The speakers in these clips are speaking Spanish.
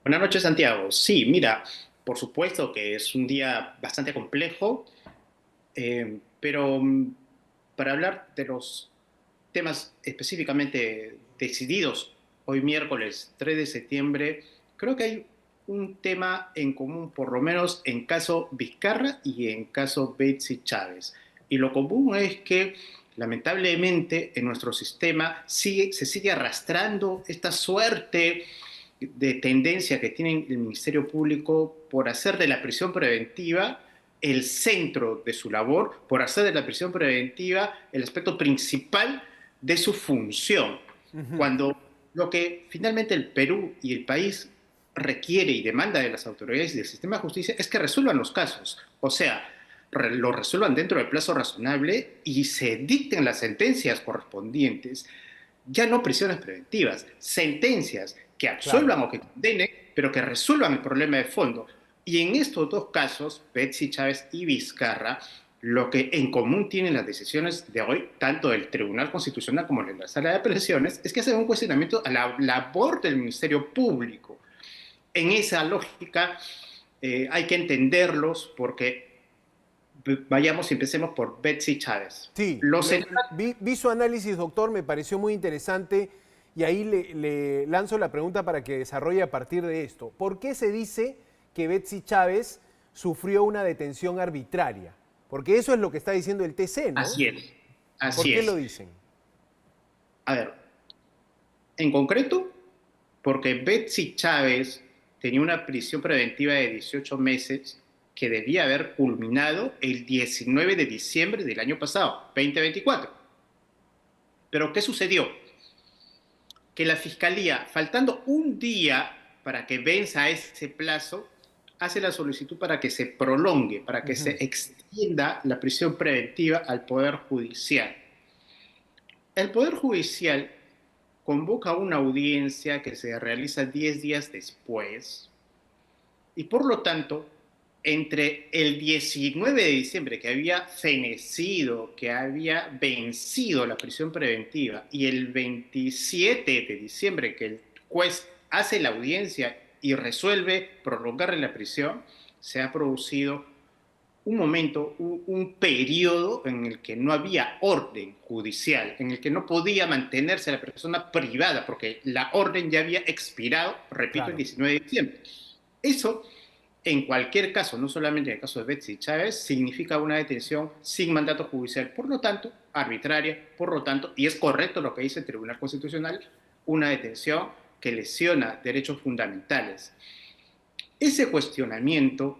Buenas noches, Santiago. Sí, mira, por supuesto que es un día bastante complejo, pero para hablar de los temas específicamente decididos hoy miércoles 3 de septiembre, creo que hay un tema en común, por lo menos en caso Vizcarra y en caso Betsy Chávez. Y lo común es que lamentablemente en nuestro sistema se sigue arrastrando esta suerte de tendencia que tiene el Ministerio Público por hacer de la prisión preventiva el centro de su labor, por hacer de la prisión preventiva el aspecto principal de su función, Ujú. cuando lo que finalmente el Perú y el país requiere y demanda de las autoridades y del sistema de justicia es que resuelvan los casos, o sea, lo resuelvan dentro del plazo razonable y se dicten las sentencias correspondientes, ya no prisiones preventivas, sentencias que Claro. absuelvan o que condenen, pero que resuelvan el problema de fondo. Y en estos dos casos, Betsy Chávez y Vizcarra, lo que en común tienen las decisiones de hoy, tanto del Tribunal Constitucional como de la Sala de Apelaciones, es que hacen un cuestionamiento a la labor del Ministerio Público. En esa lógica hay que entenderlos porque vayamos y empecemos por Betsy Chávez. Sí, Los vi su análisis, doctor, me pareció muy interesante y ahí le lanzo la pregunta para que desarrolle a partir de esto. ¿Por qué se dice que Betsy Chávez sufrió una detención arbitraria? Porque eso es lo que está diciendo el TC, ¿no? Así es, ¿Por así qué lo es. dicen? A ver, en concreto, porque Betsy Chávez tenía una prisión preventiva de 18 meses que debía haber culminado el 19 de diciembre del año pasado, 2024. Pero ¿qué sucedió? Que la Fiscalía, faltando un día para que venza ese plazo, hace la solicitud para que se prolongue, para que Ujú. se extienda la prisión preventiva al Poder Judicial. El Poder Judicial convoca una audiencia que se realiza 10 días después y por lo tanto, entre el 19 de diciembre que había fenecido, que había vencido la prisión preventiva y el 27 de diciembre que el juez hace la audiencia y resuelve prolongarle la prisión, se ha producido un momento, un periodo en el que no había orden judicial, en el que no podía mantenerse la persona privada, porque la orden ya había expirado, repito, el Claro. 19 de diciembre. Eso, en cualquier caso, no solamente en el caso de Betsy Chávez, significa una detención sin mandato judicial, por lo tanto, arbitraria, por lo tanto, y es correcto lo que dice el Tribunal Constitucional, una detención que lesiona derechos fundamentales. Ese cuestionamiento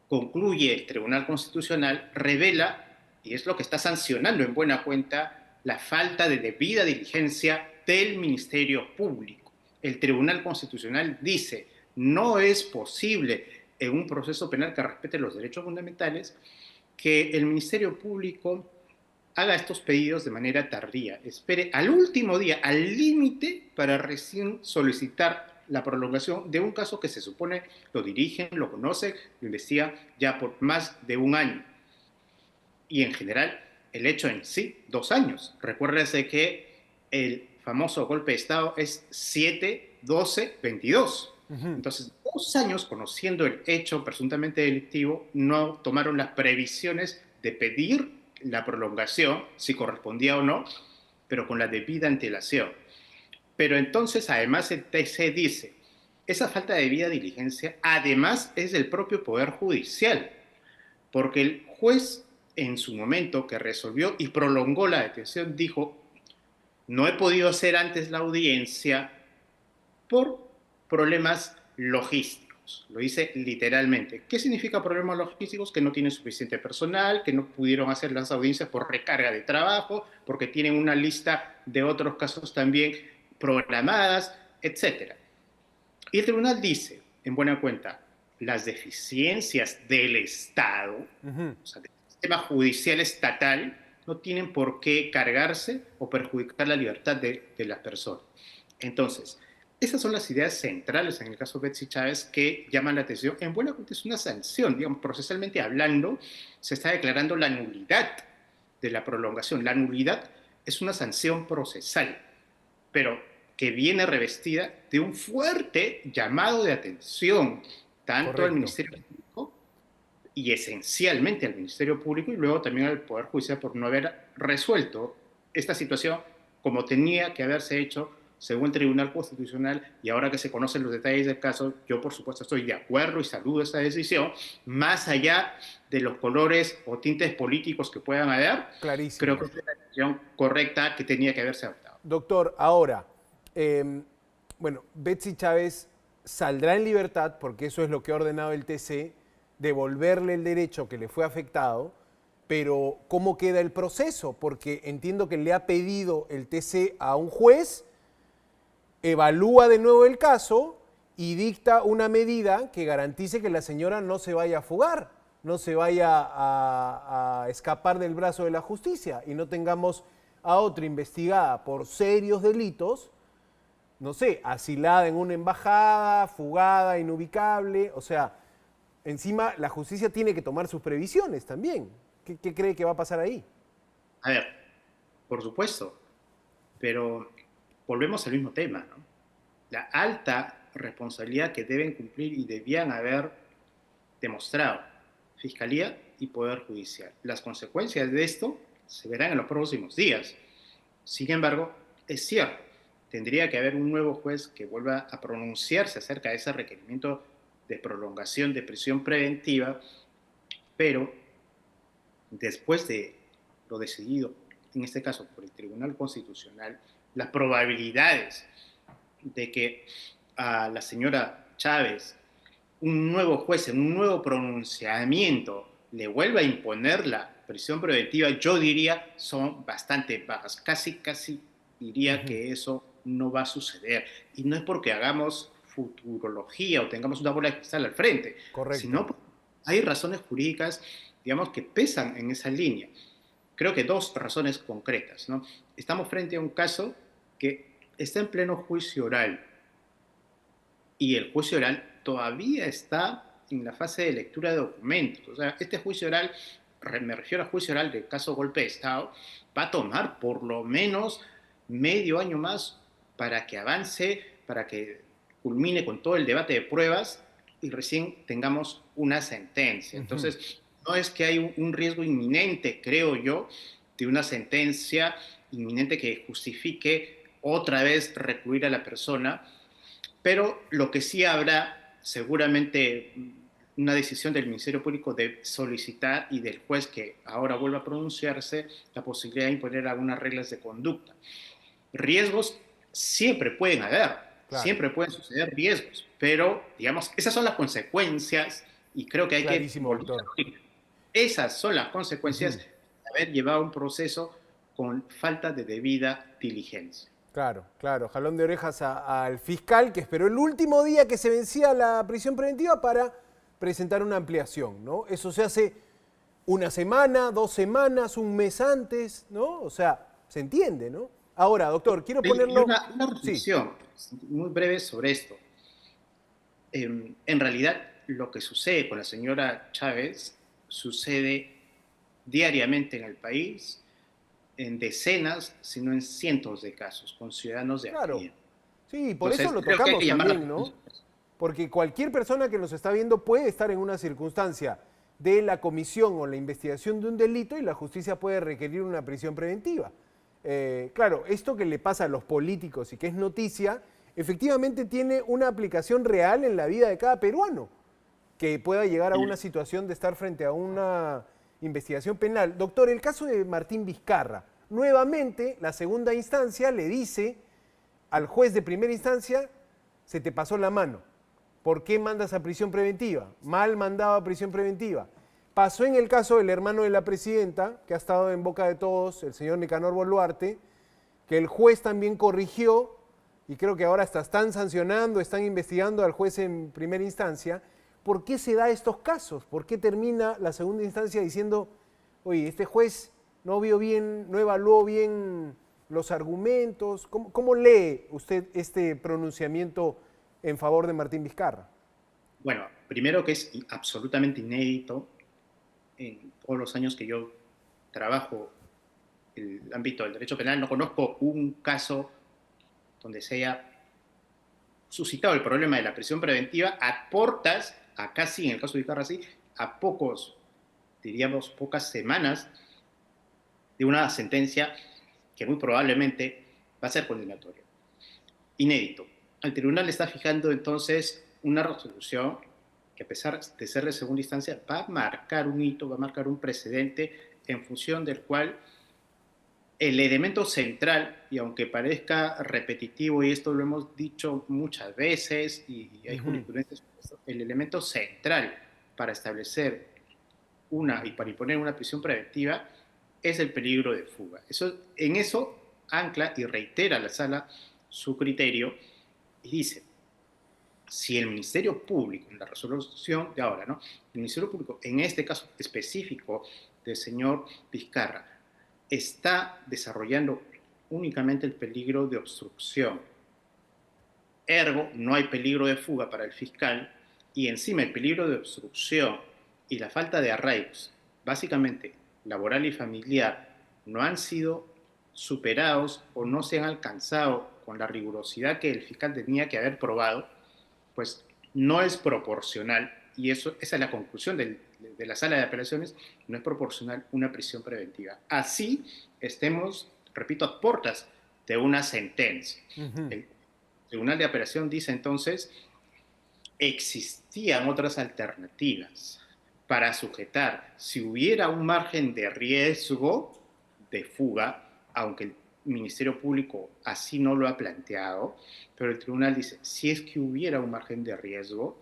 concluye el Tribunal Constitucional, revela, y es lo que está sancionando en buena cuenta, la falta de debida diligencia del Ministerio Público. El Tribunal Constitucional dice, no es posible en un proceso penal que respete los derechos fundamentales que el Ministerio Público haga estos pedidos de manera tardía, espere al último día, al límite, para recién solicitar la prolongación de un caso que se supone lo dirigen, lo conocen, lo investigan ya por más de un año. Y en general, el hecho en sí, 2 años. Recuérdese que el famoso golpe de Estado es 7-12-22. Ujú. Entonces, 2 años conociendo el hecho presuntamente delictivo, no tomaron las previsiones de pedir la prolongación, si correspondía o no, pero con la debida antelación. Pero entonces, además, el TC dice, esa falta de debida diligencia, además, es del propio Poder Judicial, porque el juez en su momento que resolvió y prolongó la detención dijo, no he podido hacer antes la audiencia por problemas logísticos. Lo dice literalmente. ¿Qué significa problemas logísticos? Que no tienen suficiente personal, que no pudieron hacer las audiencias por recarga de trabajo, porque tienen una lista de otros casos también programadas, etcétera. Y el tribunal dice, en buena cuenta, las deficiencias del Estado, Ujú. o sea, del sistema judicial estatal, no tienen por qué cargarse o perjudicar la libertad de las personas. Entonces, esas son las ideas centrales en el caso de Betsy Chávez que llaman la atención. En buena cuenta es una sanción, digamos, procesalmente hablando, se está declarando la nulidad de la prolongación. La nulidad es una sanción procesal, pero que viene revestida de un fuerte llamado de atención, tanto al Correcto. Ministerio Público y esencialmente al Ministerio Público y luego también al Poder Judicial por no haber resuelto esta situación como tenía que haberse hecho según el Tribunal Constitucional. Y ahora que se conocen los detalles del caso, yo por supuesto estoy de acuerdo y saludo esta decisión, más allá de los colores o tintes políticos que puedan haber. Creo Clarísimo. que es una decisión correcta que tenía que haberse adoptado. Doctor, ahora, eh, bueno, Betsy Chávez saldrá en libertad, porque eso es lo que ha ordenado el TC, devolverle el derecho que le fue afectado, pero ¿cómo queda el proceso? Porque entiendo que le ha pedido el TC a un juez, evalúa de nuevo el caso y dicta una medida que garantice que la señora no se vaya a fugar, no se vaya a escapar del brazo de la justicia y no tengamos a otra investigada por serios delitos, no sé, asilada en una embajada, fugada, inubicable, o sea, encima la justicia tiene que tomar sus previsiones también. ¿Qué cree que va a pasar ahí? A ver, por supuesto, pero volvemos al mismo tema, ¿no? La alta responsabilidad que deben cumplir y debían haber demostrado Fiscalía y Poder Judicial. Las consecuencias de esto se verán en los próximos días. Sin embargo, es cierto, tendría que haber un nuevo juez que vuelva a pronunciarse acerca de ese requerimiento de prolongación de prisión preventiva, pero después de lo decidido, en este caso por el Tribunal Constitucional, las probabilidades de que a la señora Chávez un nuevo juez en un nuevo pronunciamiento le vuelva a imponer la prisión preventiva, yo diría son bastante bajas. Casi diría que eso no va a suceder. Y no es porque hagamos futurología o tengamos una bola de cristal al frente, Correcto. sino porque hay razones jurídicas, digamos, que pesan en esa línea. Creo que dos razones concretas, ¿no? Estamos frente a un caso que está en pleno juicio oral y el juicio oral todavía está en la fase de lectura de documentos. O sea, este juicio oral, me refiero al juicio oral del caso golpe de Estado, va a tomar por lo menos medio año más para que avance, para que culmine con todo el debate de pruebas y recién tengamos una sentencia. Entonces, no es que hay un riesgo inminente, creo yo, de una sentencia inminente que justifique otra vez recluir a la persona, pero lo que sí habrá, seguramente, una decisión del Ministerio Público de solicitar y del juez que ahora vuelva a pronunciarse la posibilidad de imponer algunas reglas de conducta. Riesgos siempre pueden haber, Claro, siempre pueden suceder riesgos, pero digamos, esas son las consecuencias y creo que hay que clarísimo, volver doctor. a origen. Esas son las consecuencias de haber llevado un proceso con falta de debida diligencia. Claro, claro. Jalón de orejas al fiscal que esperó el último día que se vencía la prisión preventiva para presentar una ampliación, ¿no? Eso se hace una semana, 2 semanas, un mes antes, ¿no? O sea, se entiende, ¿no? Ahora, doctor, quiero Y ponerlo. una Sí, reflexión muy breve sobre esto. En realidad, lo que sucede con la señora Chávez sucede diariamente en el país, en decenas, sino en cientos de casos, con ciudadanos de a claro. pie. Sí, por eso Entonces, lo creo que hay que tocamos llamar la también, ¿no? atención. Porque cualquier persona que nos está viendo puede estar en una circunstancia de la comisión o la investigación de un delito y la justicia puede requerir una prisión preventiva. Claro, esto que le pasa a los políticos y que es noticia, efectivamente tiene una aplicación real en la vida de cada peruano que pueda llegar a una situación de estar frente a una investigación penal. Doctor, el caso de Martín Vizcarra, nuevamente la segunda instancia le dice al juez de primera instancia, se te pasó la mano. ¿Por qué mandas a prisión preventiva? Mal mandado a prisión preventiva. Pasó en el caso del hermano de la presidenta, que ha estado en boca de todos, el señor Nicanor Boluarte, que el juez también corrigió, y creo que ahora hasta están sancionando, están investigando al juez en primera instancia. ¿Por qué se da estos casos? ¿Por qué termina la segunda instancia diciendo, oye, este juez no vio bien, no evaluó bien los argumentos? ¿Cómo lee usted este pronunciamiento en favor de Martín Vizcarra? Bueno, primero que es absolutamente inédito en todos los años que yo trabajo el ámbito del derecho penal, no conozco un caso donde se haya suscitado el problema de la prisión preventiva a portas, acá sí, en el caso de Vizcarra sí, a diríamos, pocas semanas de una sentencia que muy probablemente va a ser condenatoria. Inédito. El tribunal está fijando entonces una resolución que, a pesar de ser de segunda instancia, va a marcar un hito, va a marcar un precedente en función del cual el elemento central, y aunque parezca repetitivo, y esto lo hemos dicho muchas veces, y hay jurisprudencia sobre esto, el elemento central para establecer y para imponer una prisión preventiva es el peligro de fuga. En eso ancla y reitera la sala su criterio y dice, si el Ministerio Público, en la resolución de ahora, ¿no? El Ministerio Público, en este caso específico del señor Vizcarra, está desarrollando únicamente el peligro de obstrucción. Ergo, no hay peligro de fuga para el fiscal y encima el peligro de obstrucción y la falta de arraigos, básicamente laboral y familiar, no han sido superados o no se han alcanzado con la rigurosidad que el fiscal tenía que haber probado, pues no es proporcional, y esa es la conclusión de la sala de apelaciones, no es proporcional una prisión preventiva. Así estemos, repito, a portas de una sentencia. El Tribunal de Apelación dice entonces, existían otras alternativas para sujetar, si hubiera un margen de riesgo de fuga, aunque el Ministerio Público así no lo ha planteado, pero el tribunal dice, si es que hubiera un margen de riesgo,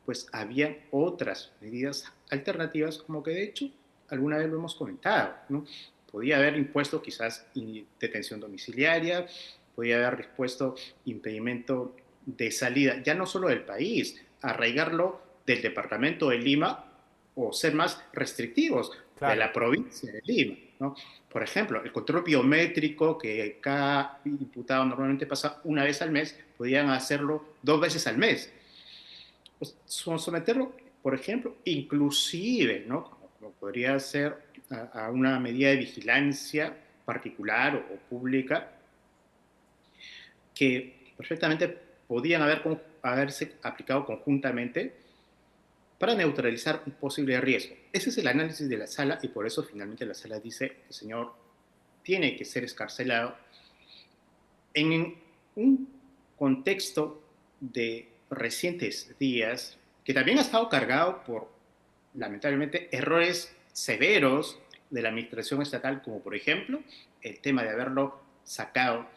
pues había otras medidas alternativas, como que de hecho alguna vez lo hemos comentado, ¿no? Podía haber impuesto quizás detención domiciliaria, podía haber dispuesto impedimento de salida, ya no solo del país, arraigarlo del departamento de Lima o ser más restrictivos de la provincia de Lima, ¿no? Por ejemplo, el control biométrico que cada imputado normalmente pasa una vez al mes, podían hacerlo 2 veces al mes. Pues, someterlo, por ejemplo, inclusive, ¿no? Como podría ser a una medida de vigilancia particular o pública, que perfectamente podían haberse aplicado conjuntamente para neutralizar un posible riesgo. Ese es el análisis de la sala y por eso finalmente la sala dice, el señor tiene que ser excarcelado en un contexto de recientes días que también ha estado cargado por, lamentablemente, errores severos de la administración estatal, como por ejemplo el tema de haberlo sacado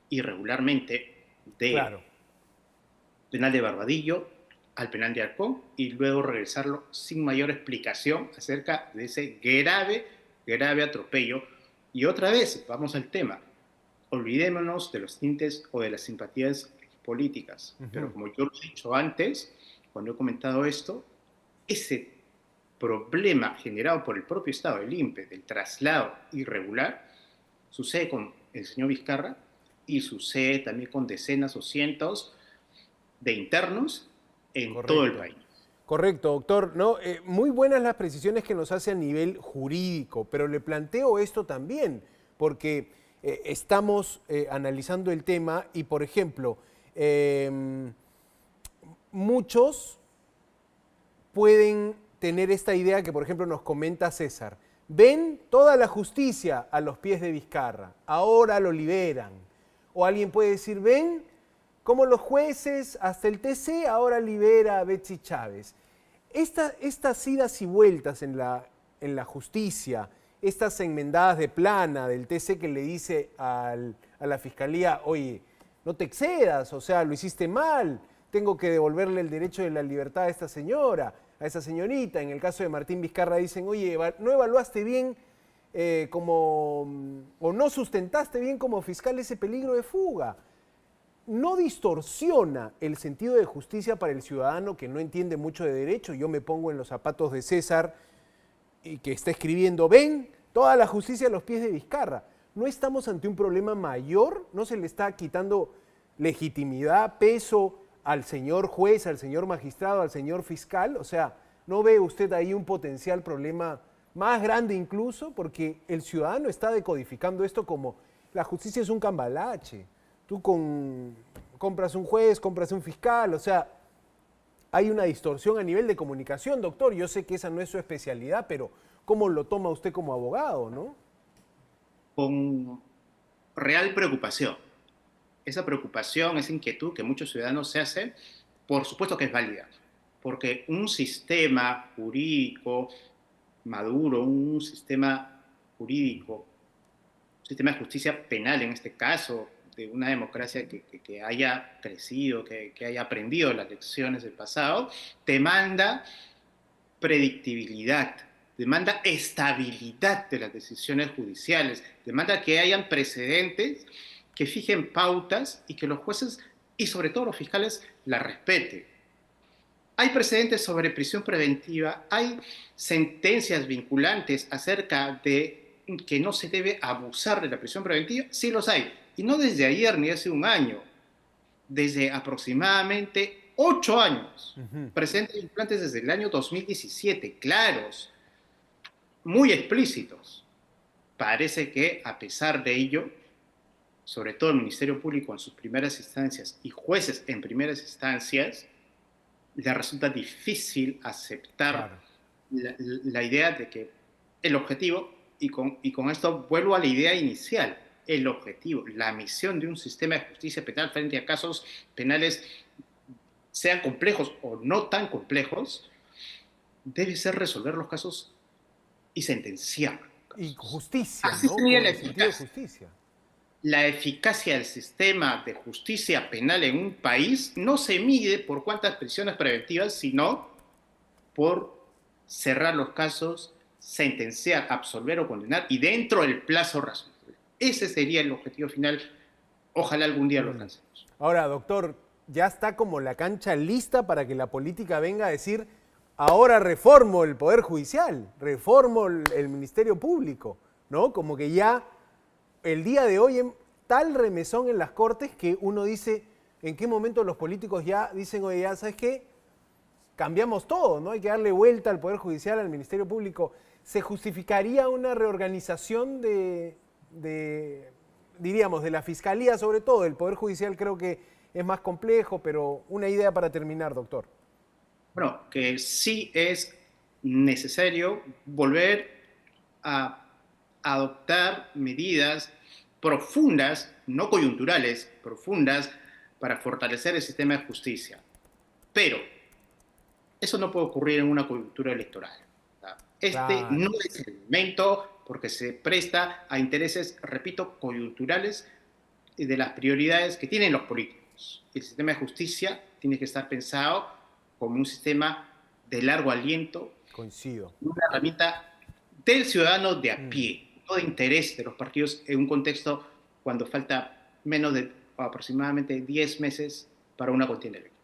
irregularmente del penal de Barbadillo al penal de Arcón y luego regresarlo sin mayor explicación acerca de ese grave atropello. Y otra vez, vamos al tema, olvidémonos de los tintes o de las simpatías políticas, pero como yo lo he dicho antes, cuando he comentado esto, ese problema generado por el propio Estado del INPE, del traslado irregular, sucede con el señor Vizcarra y sucede también con decenas o cientos de internos en todo el país. Correcto, doctor. No, muy buenas las precisiones que nos hace a nivel jurídico, pero le planteo esto también, porque estamos analizando el tema y, por ejemplo, muchos pueden tener esta idea que, por ejemplo, nos comenta César. Ven toda la justicia a los pies de Vizcarra, ahora lo liberan. O alguien puede decir, ven cómo los jueces, hasta el TC, ahora libera a Betsy Chávez. Estas idas y vueltas en la justicia, estas enmendadas de plana del TC que le dice a la Fiscalía, oye, no te excedas, o sea, lo hiciste mal, tengo que devolverle el derecho de la libertad a esta señora, a esa señorita. En el caso de Martín Vizcarra dicen, oye, no evaluaste bien o no sustentaste bien como fiscal ese peligro de fuga. No distorsiona el sentido de justicia para el ciudadano que no entiende mucho de derecho. Yo me pongo en los zapatos de César y que está escribiendo, ven, toda la justicia a los pies de Vizcarra. ¿No estamos ante un problema mayor? ¿No se le está quitando legitimidad, peso al señor juez, al señor magistrado, al señor fiscal? O sea, ¿no ve usted ahí un potencial problema más grande incluso? Porque el ciudadano está decodificando esto como la justicia es un cambalache. Tú compras un juez, compras un fiscal, o sea, hay una distorsión a nivel de comunicación, doctor. Yo sé que esa no es su especialidad, pero ¿cómo lo toma usted como abogado, no? Con real preocupación. Esa preocupación, esa inquietud que muchos ciudadanos se hacen, por supuesto que es válida, porque un sistema jurídico maduro, un sistema jurídico, un sistema de justicia penal en este caso, de una democracia que haya crecido, que haya aprendido las lecciones del pasado, demanda predictibilidad, demanda estabilidad de las decisiones judiciales, demanda que hayan precedentes que fijen pautas y que los jueces y sobre todo los fiscales la respeten. Hay precedentes sobre prisión preventiva, hay sentencias vinculantes acerca de que no se debe abusar de la prisión preventiva, sí los hay. Y no desde ayer ni hace un año, desde aproximadamente 8 años. Precedentes vinculantes desde el año 2017, claros, muy explícitos. Parece que a pesar de ello, sobre todo el Ministerio Público en sus primeras instancias y jueces en primeras instancias, le resulta difícil aceptar Claro. la idea de que el objetivo, y con esto vuelvo a la idea inicial, el objetivo, la misión de un sistema de justicia penal frente a casos penales, sean complejos o no tan complejos, debe ser resolver los casos y sentenciar Y casos. justicia, Así ¿no? sería Con la el sentido de eficacia. justicia. La eficacia del sistema de justicia penal en un país no se mide por cuántas prisiones preventivas, sino por cerrar los casos, sentenciar, absolver o condenar y dentro del plazo razonable. Ese sería el objetivo final. Ojalá algún día lo alcancemos. Ahora, doctor, ya está como la cancha lista para que la política venga a decir, ahora reformo el Poder Judicial, reformo el Ministerio Público, ¿no? Como que ya el día de hoy hay tal remesón en las Cortes que uno dice, ¿en qué momento los políticos ya dicen, oye, ya sabes qué? Cambiamos todo, ¿no? Hay que darle vuelta al Poder Judicial, al Ministerio Público. ¿Se justificaría una reorganización diríamos, de la Fiscalía sobre todo? El Poder Judicial creo que es más complejo, pero una idea para terminar, doctor. Bueno, que sí es necesario volver a adoptar medidas profundas, no coyunturales, profundas, para fortalecer el sistema de justicia. Pero eso no puede ocurrir en una coyuntura electoral. Este no Claro. es el momento porque se presta a intereses, repito, coyunturales y de las prioridades que tienen los políticos. El sistema de justicia tiene que estar pensado como un sistema de largo aliento, Coincido. una herramienta del ciudadano de a pie, no de interés de los partidos en un contexto cuando falta menos de aproximadamente 10 meses para una contienda electoral.